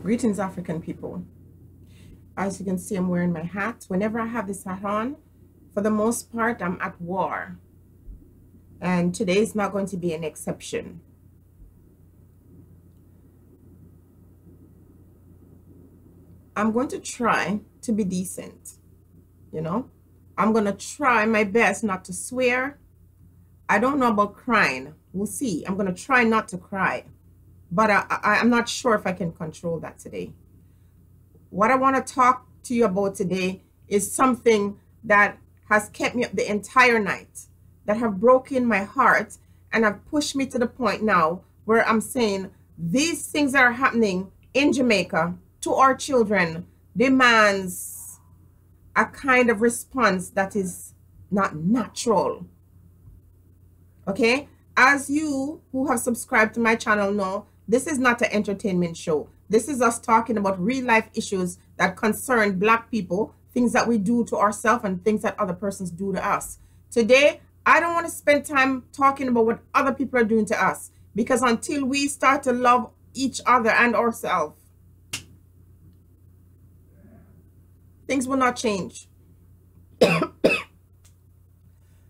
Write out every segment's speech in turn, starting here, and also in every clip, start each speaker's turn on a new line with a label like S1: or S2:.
S1: Greetings, African people. As you can see, I'm wearing my hat. Whenever I have this hat on, for the most part, I'm at war. And today is not going to be an exception. I'm going to try to be decent, you know? I'm going to try my best not to swear. I don't know about crying. We'll see. I'm going to try not to cry. But I'm not sure if I can control that today. What I want to talk to you about today is something that has kept me up the entire night, that have broken my heart and have pushed me to the point now where I'm saying these things that are happening in Jamaica to our children demands a kind of response that is not natural. Okay? As you who have subscribed to my channel know, this is not an entertainment show. This is us talking about real life issues that concern Black people, things that we do to ourselves and things that other persons do to us. Today, I don't want to spend time talking about what other people are doing to us, because until we start to love each other and ourselves, things will not change.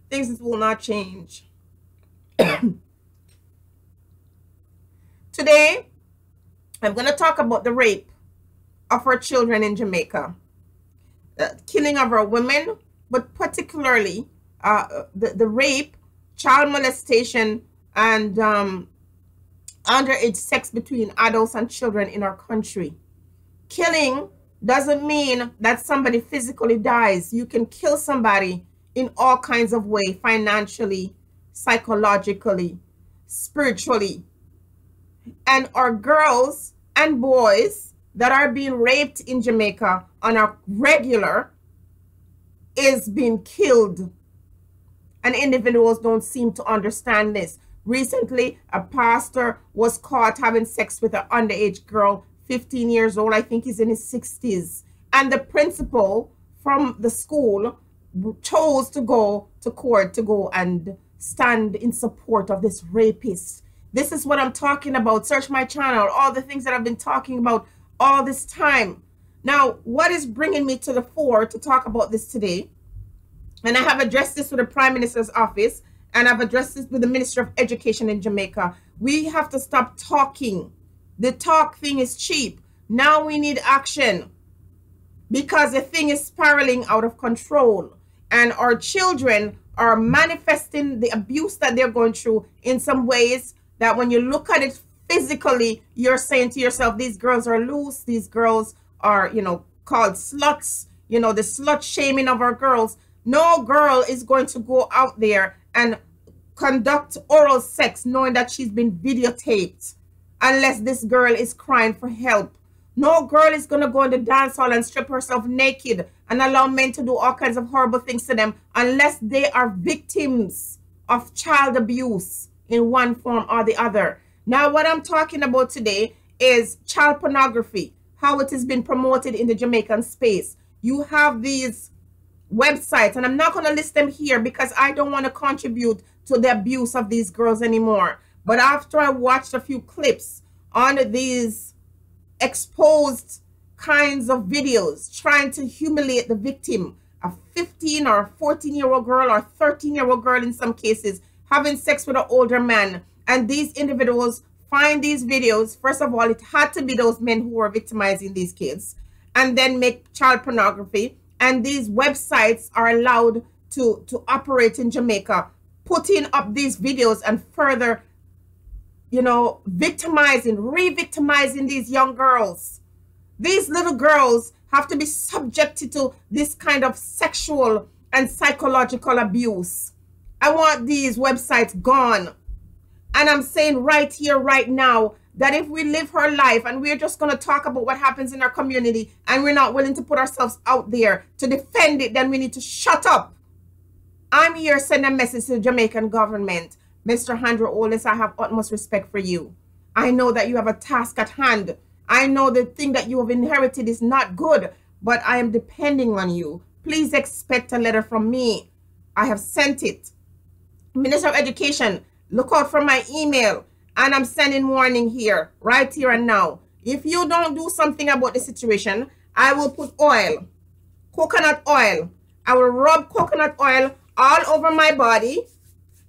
S1: Things will not change. Today, I'm going to talk about the rape of our children in Jamaica, killing of our women, but particularly the rape, child molestation, and underage sex between adults and children in our country. Killing doesn't mean that somebody physically dies. You can kill somebody in all kinds of ways, financially, psychologically, spiritually. And our girls and boys that are being raped in Jamaica on a regular is being killed. And individuals don't seem to understand this. Recently, a pastor was caught having sex with an underage girl, 15 years old. I think he's in his 60s. And the principal from the school chose to go to court to go and stand in support of this rapist. This is what I'm talking about. Search my channel, all the things that I've been talking about all this time. Now, what is bringing me to the fore to talk about this today? And I have addressed this with the Prime Minister's office, and I've addressed this with the Minister of Education in Jamaica. We have to stop talking. The talk thing is cheap. Now we need action, because the thing is spiraling out of control. And our children are manifesting the abuse that they're going through in some ways that when you look at it physically, you're saying to yourself, these girls are loose, these girls are, called sluts, the slut shaming of our girls. No girl is going to go out there and conduct oral sex knowing that she's been videotaped unless this girl is crying for help. No girl is going to go in the dance hall and strip herself naked and allow men to do all kinds of horrible things to them unless they are victims of child abuse in one form or the other. Now, what I'm talking about today is child pornography, how it has been promoted in the Jamaican space. You have these websites, and I'm not going to list them here because I don't want to contribute to the abuse of these girls anymore. But after I watched a few clips on these exposed kinds of videos trying to humiliate the victim, a 15 or 14-year-old girl or 13-year-old girl in some cases, having sex with an older man, and these individuals find these videos. First of all, it had to be those men who were victimizing these kids, and then make child pornography. And these websites are allowed to operate in Jamaica, putting up these videos and further, victimizing, re-victimizing these young girls. These little girls have to be subjected to this kind of sexual and psychological abuse. I want these websites gone. And I'm saying right here, right now, that if we live her life and we're just going to talk about what happens in our community and we're not willing to put ourselves out there to defend it, then we need to shut up. I'm here sending a message to the Jamaican government. Mr. Holness, I have utmost respect for you. I know that you have a task at hand. I know the thing that you have inherited is not good, but I am depending on you. Please expect a letter from me. I have sent it. Minister of Education, look out for my email. And I'm sending warning here, right here and now. If you don't do something about the situation, I will put oil, coconut oil. I will rub coconut oil all over my body.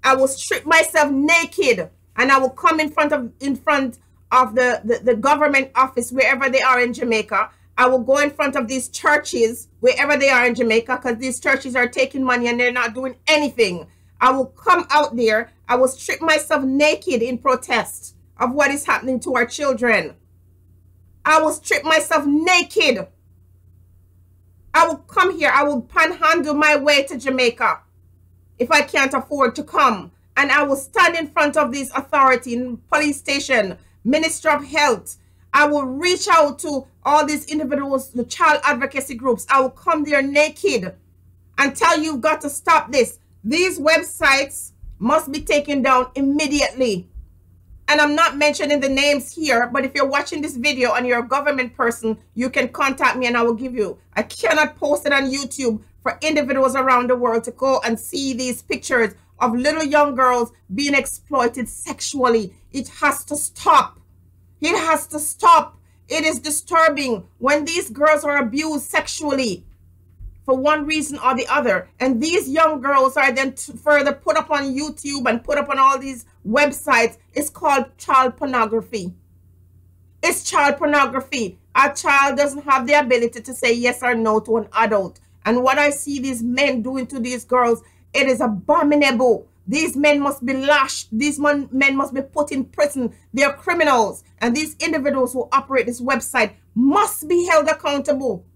S1: I will strip myself naked, and I will come in front of the government office wherever they are in Jamaica. I will go in front of these churches wherever they are in Jamaica, because these churches are taking money and they're not doing anything. I will come out there. I will strip myself naked in protest of what is happening to our children. I will strip myself naked. I will come here. I will panhandle my way to Jamaica if I can't afford to come. And I will stand in front of this authority, police station, Minister of Health. I will reach out to all these individuals, the child advocacy groups. I will come there naked and tell you, you've got to stop this. These websites must be taken down immediately. And I'm not mentioning the names here, but if you're watching this video and you're a government person, you can contact me and I will give you. I cannot post it on YouTube for individuals around the world to go and see these pictures of little young girls being exploited sexually. It has to stop. It has to stop. It is disturbing when these girls are abused sexually for one reason or the other. And these young girls are then further put up on YouTube and put up on all these websites. It's called child pornography. It's child pornography. A child doesn't have the ability to say yes or no to an adult. And what I see these men doing to these girls, it is abominable. These men must be lashed. These men must be put in prison. They are criminals. And these individuals who operate this website must be held accountable.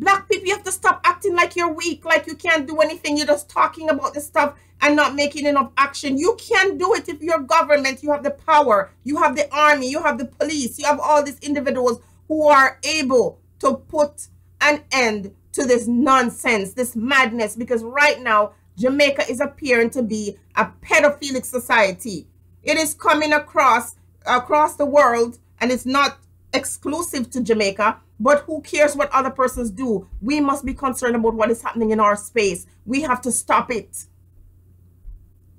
S1: Black people, you have to stop acting like you're weak, like you can't do anything. You're just talking about this stuff and not making enough action. You can do it if you're government. You have the power. You have the army. You have the police. You have all these individuals who are able to put an end to this nonsense, this madness. Because right now, Jamaica is appearing to be a pedophilic society. It is coming across the world, and it's not exclusive to Jamaica. But who cares what other persons do? We must be concerned about what is happening in our space. We have to stop it.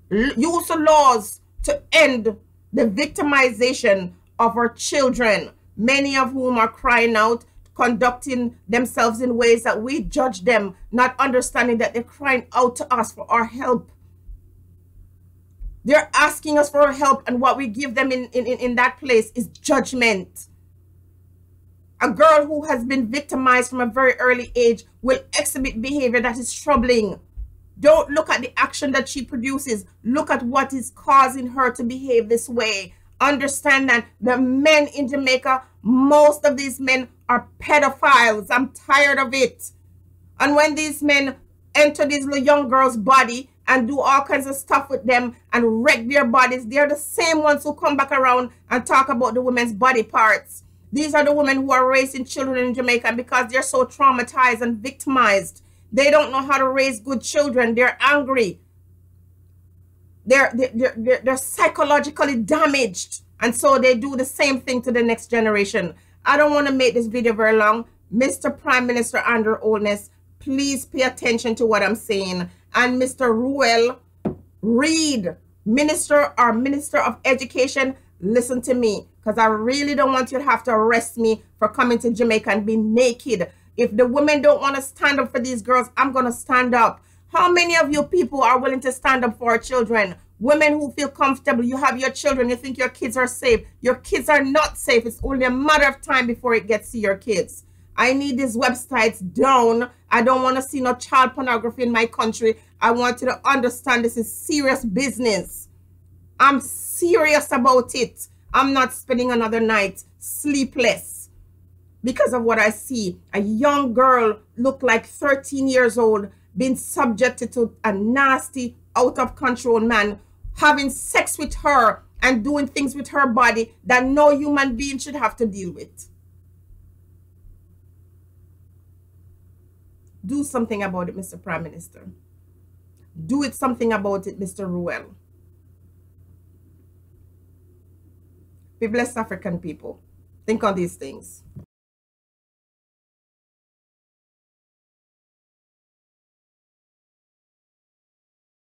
S1: Use the laws to end the victimization of our children, many of whom are crying out, conducting themselves in ways that we judge them, not understanding that they're crying out to us for our help. They're asking us for our help, and what we give them in that place is judgment. A girl who has been victimized from a very early age will exhibit behavior that is troubling. Don't look at the action that she produces. Look at what is causing her to behave this way. Understand that the men in Jamaica, most of these men are pedophiles. I'm tired of it. And when these men enter these little young girls' body and do all kinds of stuff with them and wreck their bodies, they're the same ones who come back around and talk about the women's body parts. These are the women who are raising children in Jamaica, because they're so traumatized and victimized. They don't know how to raise good children. They're angry. They're psychologically damaged. And so they do the same thing to the next generation. I don't want to make this video very long. Mr. Prime Minister Holness, please pay attention to what I'm saying. And Mr. Ruel Reid, Minister of Education, listen to me, because I really don't want you to have to arrest me for coming to Jamaica and be naked. If the women don't want to stand up for these girls, I'm going to stand up. How many of you people are willing to stand up for our children? Women who feel comfortable. You have your children. You think your kids are safe. Your kids are not safe. It's only a matter of time before it gets to your kids. I need these websites down. I don't want to see no child pornography in my country. I want you to understand this is serious business. I'm serious about it. I'm not spending another night sleepless because of what I see. A young girl, look like 13 years old, being subjected to a nasty, out of control man, having sex with her and doing things with her body that no human being should have to deal with. Do something about it, Mr. Prime Minister. Do it something about it, Mr. Ruel. Be blessed, African people. Think on these things.